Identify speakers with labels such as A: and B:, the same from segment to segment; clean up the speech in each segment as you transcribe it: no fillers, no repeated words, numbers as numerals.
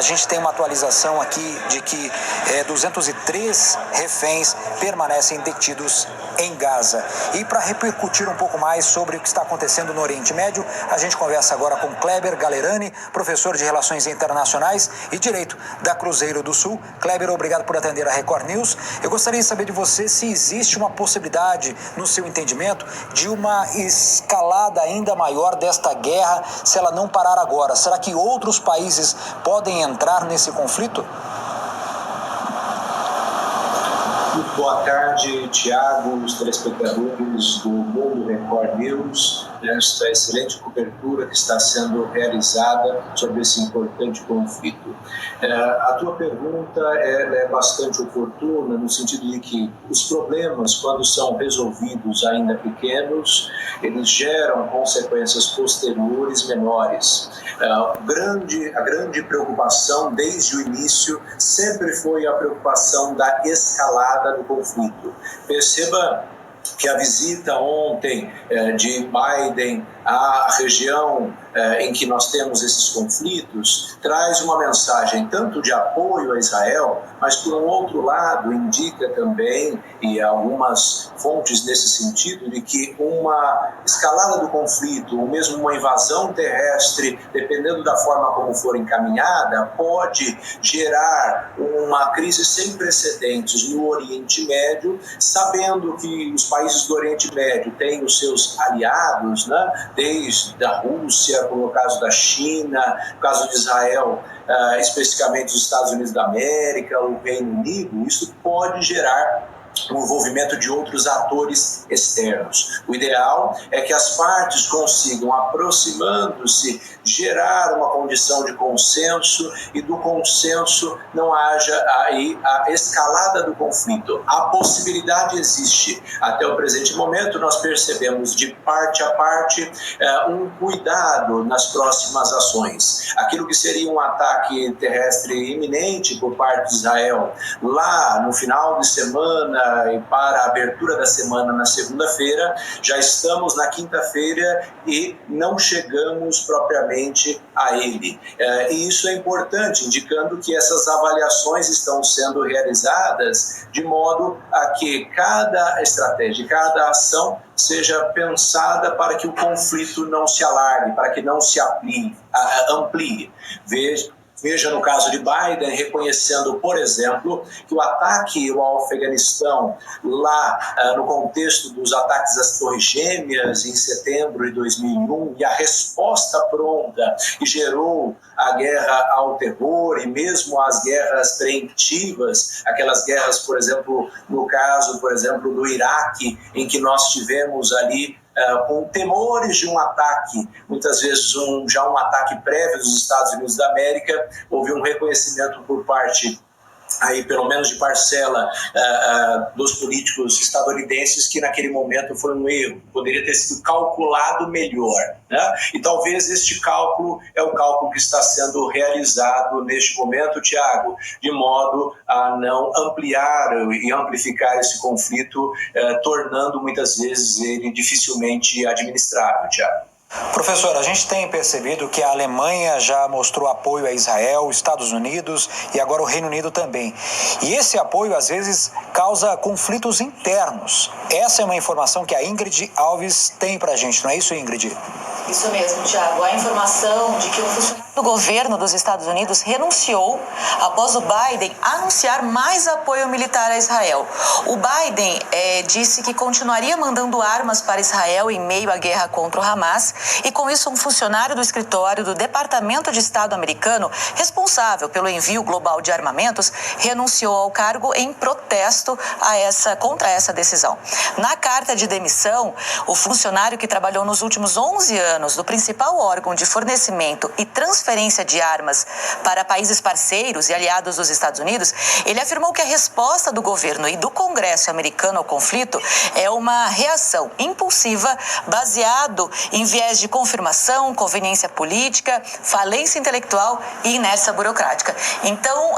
A: gente tem uma atualização aqui de que 203 reféns permanecem detidos em Gaza. E para repercutir um pouco mais sobre o que está acontecendo no Oriente Médio, a gente conversa agora com Kleber Galerani, professor de Relações Internacionais e Direito da Cruzeiro do Sul. Kleber, obrigado por atender a Record News. Eu gostaria de saber de você se existe uma possibilidade, no seu entendimento, de uma escalada ainda maior desta guerra, se ela não parar agora. Será que outros países podem entrar nesse conflito?
B: Muito boa tarde, Tiago, os telespectadores do Mundo Record News, nesta excelente cobertura que está sendo realizada sobre esse importante conflito. A tua pergunta é bastante oportuna, no sentido de que os problemas, quando são resolvidos ainda pequenos, eles geram consequências posteriores menores. A grande preocupação desde o início sempre foi a preocupação da escalada do conflito. Perceba que a visita ontem de Biden à região em que nós temos esses conflitos traz uma mensagem tanto de apoio a Israel, mas por um outro lado indica também, e algumas fontes nesse sentido, de que uma escalada do conflito, ou mesmo uma invasão terrestre, dependendo da forma como for encaminhada, pode gerar uma crise sem precedentes no Oriente Médio, sabendo que os países do Oriente Médio têm os seus aliados, né? Desde a Rússia, como o caso da China, o caso de Israel, especificamente os Estados Unidos da América, o Reino Unido. Isso pode gerar o envolvimento de outros atores externos. O ideal é que as partes consigam, aproximando-se, gerar uma condição de consenso, e do consenso não haja aí a escalada do conflito. A possibilidade existe. Até o presente momento nós percebemos de parte a parte um cuidado nas próximas ações. Aquilo que seria um ataque terrestre iminente por parte de Israel lá no final de semana e para a abertura da semana na segunda-feira, já estamos na quinta-feira e não chegamos propriamente a ele. E isso é importante, indicando que essas avaliações estão sendo realizadas de modo a que cada estratégia, cada ação seja pensada para que o conflito não se alargue, para que não se amplie. Veja no caso de Biden, reconhecendo, por exemplo, que o ataque ao Afeganistão, lá no contexto dos ataques às Torres Gêmeas, em setembro de 2001, e a resposta pronta que gerou a guerra ao terror e mesmo as guerras preemptivas, aquelas guerras, por exemplo, no caso, por exemplo, do Iraque, em que nós tivemos ali com temores de um ataque, muitas vezes já um ataque prévio dos Estados Unidos da América. Houve um reconhecimento por parte, aí pelo menos de parcela dos políticos estadunidenses, que naquele momento foi um erro, poderia ter sido calculado melhor, né? E talvez este cálculo é o cálculo que está sendo realizado neste momento, Tiago, de modo a não ampliar e amplificar esse conflito, tornando muitas vezes ele dificilmente administrável, Tiago.
A: Professor, a gente tem percebido que a Alemanha já mostrou apoio a Israel, Estados Unidos e agora o Reino Unido também. E esse apoio, às vezes, causa conflitos internos. Essa é uma informação que a Ingrid Alves tem pra gente, não é isso, Ingrid?
C: Isso mesmo, Tiago. A informação de que um funcionário do governo dos Estados Unidos renunciou após o Biden anunciar mais apoio militar a Israel. O Biden disse que continuaria mandando armas para Israel em meio à guerra contra o Hamas, e com isso um funcionário do escritório do Departamento de Estado americano responsável pelo envio global de armamentos renunciou ao cargo em protesto contra essa decisão. Na carta de demissão, o funcionário, que trabalhou nos últimos 11 anos do principal órgão de fornecimento e transferência de armas para países parceiros e aliados dos Estados Unidos, ele afirmou que a resposta do governo e do Congresso americano ao conflito é uma reação impulsiva baseado em viés de confirmação, conveniência política, falência intelectual e inércia burocrática. Então,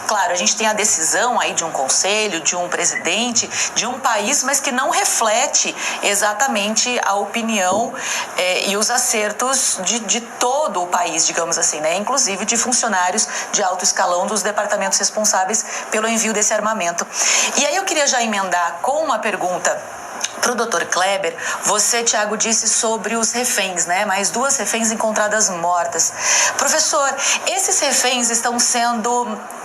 C: claro, a gente tem a decisão aí de um conselho, de um presidente, de um país, mas que não reflete exatamente a opinião e os acertos de todo o país, digamos assim, né? Inclusive de funcionários de alto escalão dos departamentos responsáveis pelo envio desse armamento. E aí eu queria já emendar com uma pergunta para o Dr. Kleber. Você, Tiago, disse sobre os reféns, né? Mais 2 reféns encontradas mortas. Professor, esses reféns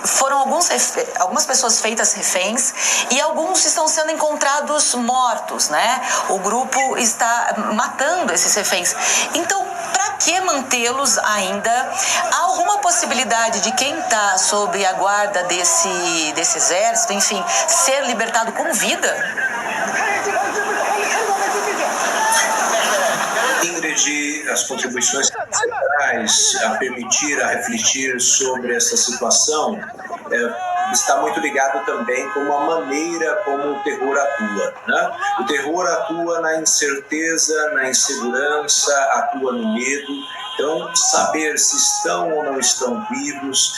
C: foram algumas pessoas feitas reféns e alguns estão sendo encontrados mortos, né? O grupo está matando esses reféns. Então, para que mantê-los ainda? Há alguma possibilidade de quem está sob a guarda desse exército, enfim, ser libertado com vida?
B: Ingrid, as contribuições centrais a permitir, a refletir sobre essa situação está muito ligado também com a maneira como o terror atua, né? O terror atua na incerteza, na insegurança, atua no medo. Então, saber se estão ou não estão vivos,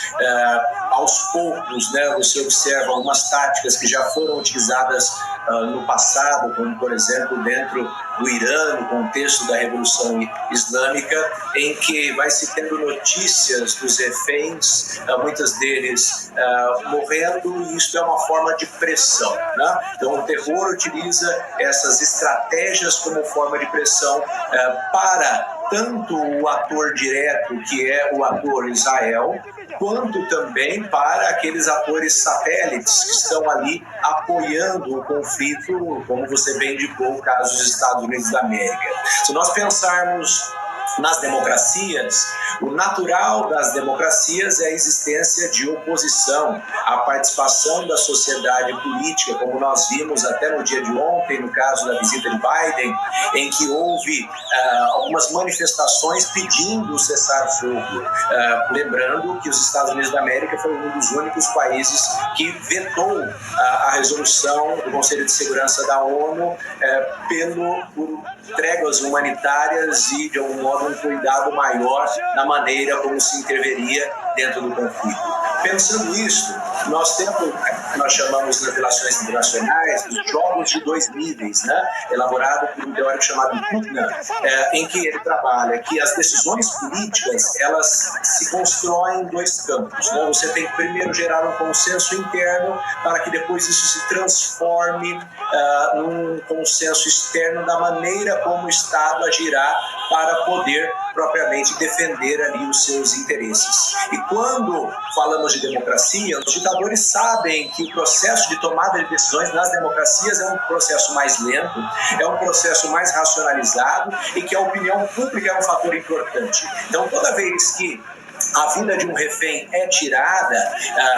B: aos poucos, né, você observa algumas táticas que já foram utilizadas no passado, como, por exemplo, dentro do Irã, no contexto da Revolução Islâmica, em que vai se tendo notícias dos reféns, muitas deles morrendo, e isso é uma forma de pressão, né? Então, o terror utiliza essas estratégias como forma de pressão para tanto o ator direto, que é o ator Israel, quanto também para aqueles atores satélites que estão ali apoiando o conflito, como você bem indicou, o caso dos Estados Unidos da América. Se nós pensarmos nas democracias, o natural das democracias é a existência de oposição, a participação da sociedade política, como nós vimos até no dia de ontem, no caso da visita de Biden, em que houve algumas manifestações pedindo o cessar-fogo. Lembrando que os Estados Unidos da América foi um dos únicos países que vetou a resolução do Conselho de Segurança da ONU por tréguas humanitárias e, de algum modo, um cuidado maior na maneira como se interveria dentro do conflito. Pensando nisso, nós temos o que nós chamamos nas relações internacionais os jogos de 2 níveis, né? Elaborado por um teórico chamado Putnam, em que ele trabalha que as decisões políticas elas se constroem em 2 campos, né? Você tem que primeiro gerar um consenso interno para que depois isso se transforme num consenso externo da maneira como o Estado agirá para poder propriamente defender ali os seus interesses. E quando falamos de democracia, os ditadores sabem que o processo de tomada de decisões nas democracias é um processo mais lento, é um processo mais racionalizado e que a opinião pública é um fator importante. Então, toda vez que a vida de um refém é tirada,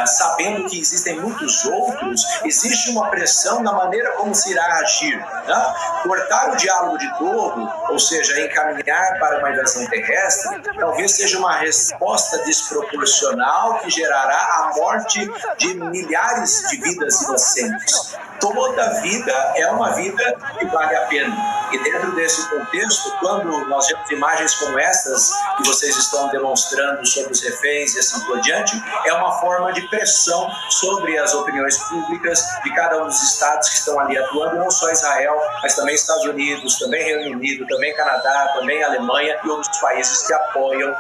B: sabendo que existem muitos outros, existe uma pressão na maneira como se irá agir, né? Cortar o diálogo de todo, ou seja, encaminhar para uma invasão terrestre, talvez seja uma resposta desproporcional que gerará a morte de milhares de vidas inocentes. Toda vida é uma vida que vale a pena. E dentro desse contexto, quando nós vemos imagens como essas que vocês estão demonstrando sobre os reféns e assim por diante, é uma forma de pressão sobre as opiniões públicas de cada um dos estados que estão ali atuando, não só Israel, mas também Estados Unidos, também Reino Unido, também Canadá, também Alemanha e outros países que apoiam,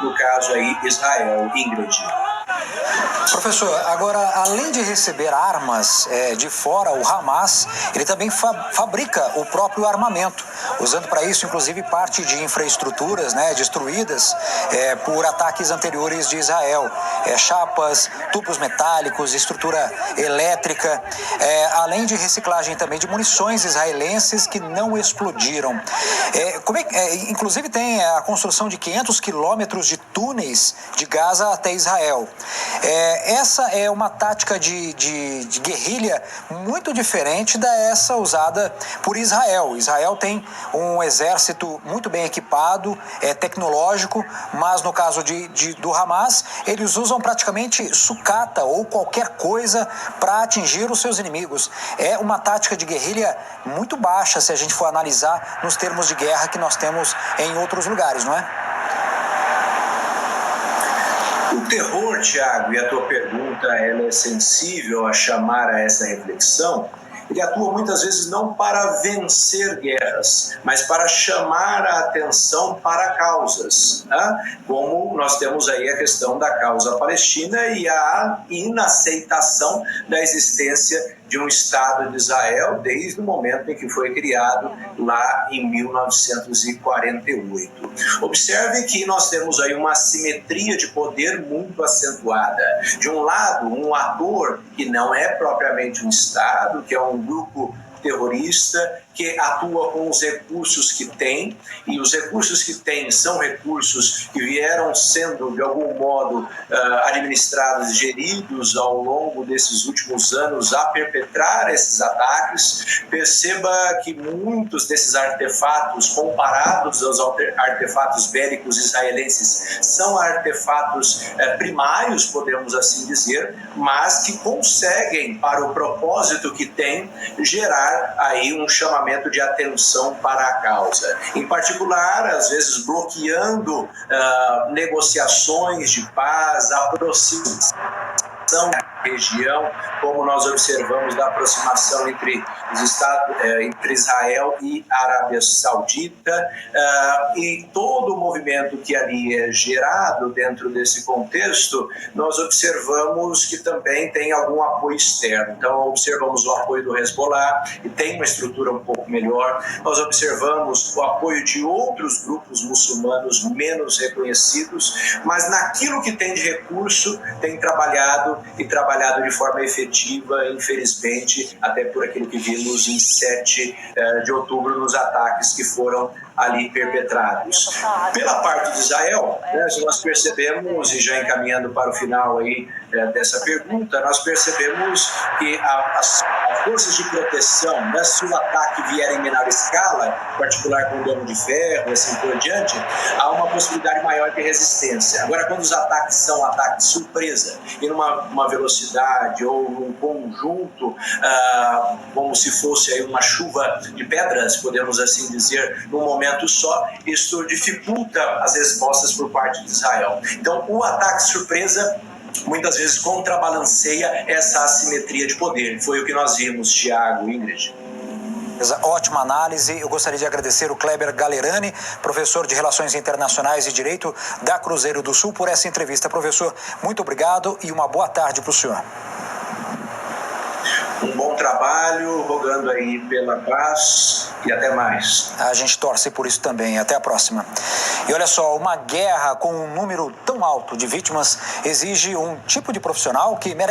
B: no caso aí, Israel. Ingrid.
A: Professor, agora, além de receber armas de fora, o Hamas, ele também fabrica o próprio armamento, usando para isso, inclusive, parte de infraestruturas, né, destruídas por ataques anteriores de Israel. Chapas, tubos metálicos, estrutura elétrica, além de reciclagem também de munições israelenses que não explodiram. Inclusive, tem a construção de 500 quilômetros de túneis de Gaza até Israel. Essa é uma tática de guerrilha muito diferente dessa usada por Israel. Israel tem um exército muito bem equipado, tecnológico, mas no caso do Hamas, eles usam praticamente sucata ou qualquer coisa para atingir os seus inimigos. É uma tática de guerrilha muito baixa, se a gente for analisar nos termos de guerra que nós temos em outros lugares, não é?
B: O terror, Tiago, e a tua pergunta ela é sensível a chamar a essa reflexão. ele atua muitas vezes não para vencer guerras, mas para chamar a atenção para causas, né? Como nós temos aí a questão da causa palestina e a inaceitação da existência de um Estado de Israel desde o momento em que foi criado lá em 1948. Observe que nós temos aí uma assimetria de poder muito acentuada. De um lado, um ator que não é propriamente um Estado, que é um grupo terrorista, que atua com os recursos que tem, e os recursos que tem são recursos que vieram sendo, de algum modo, administrados e geridos ao longo desses últimos anos a perpetrar esses ataques. Perceba que muitos desses artefatos, comparados aos artefatos bélicos israelenses, são artefatos primários, podemos assim dizer, mas que conseguem, para o propósito que tem, gerar aí um chamamento de atenção para a causa. Em particular, às vezes bloqueando negociações de paz, aproximação da região, como nós observamos da aproximação entre os Estados, entre Israel e Arábia Saudita, e todo o movimento que ali é gerado dentro desse contexto, nós observamos que também tem algum apoio externo. Então, observamos o apoio do Hezbollah, que tem uma estrutura um pouco melhor. Nós observamos o apoio de outros grupos muçulmanos menos reconhecidos, mas naquilo que tem de recurso, tem trabalhado de forma efetiva, infelizmente, até por aquilo que vimos em 7 de outubro, nos ataques que foram ali perpetrados. Pela parte de Israel, nós percebemos, e já encaminhando para o final aí dessa pergunta, nós percebemos que as forças de proteção, se o ataque vier em menor escala, em particular com o Domo de Ferro e assim por diante, há uma possibilidade maior de resistência. Agora, quando os ataques são ataques surpresa e numa velocidade ou num conjunto, como se fosse aí uma chuva de pedras, podemos assim dizer, num momento só, isso dificulta as respostas por parte de Israel. Então, o ataque surpresa muitas vezes contrabalanceia essa assimetria de poder. Foi o que nós vimos, Tiago, Ingrid.
A: Ótima análise. Eu gostaria de agradecer o Kleber Galerani, professor de Relações Internacionais e Direito da Cruzeiro do Sul, por essa entrevista. Professor, muito obrigado e uma boa tarde para o senhor.
B: Um bom trabalho, rogando aí pela paz e até mais.
A: A gente torce por isso também. Até a próxima. E olha só, uma guerra com um número tão alto de vítimas exige um tipo de profissional que merece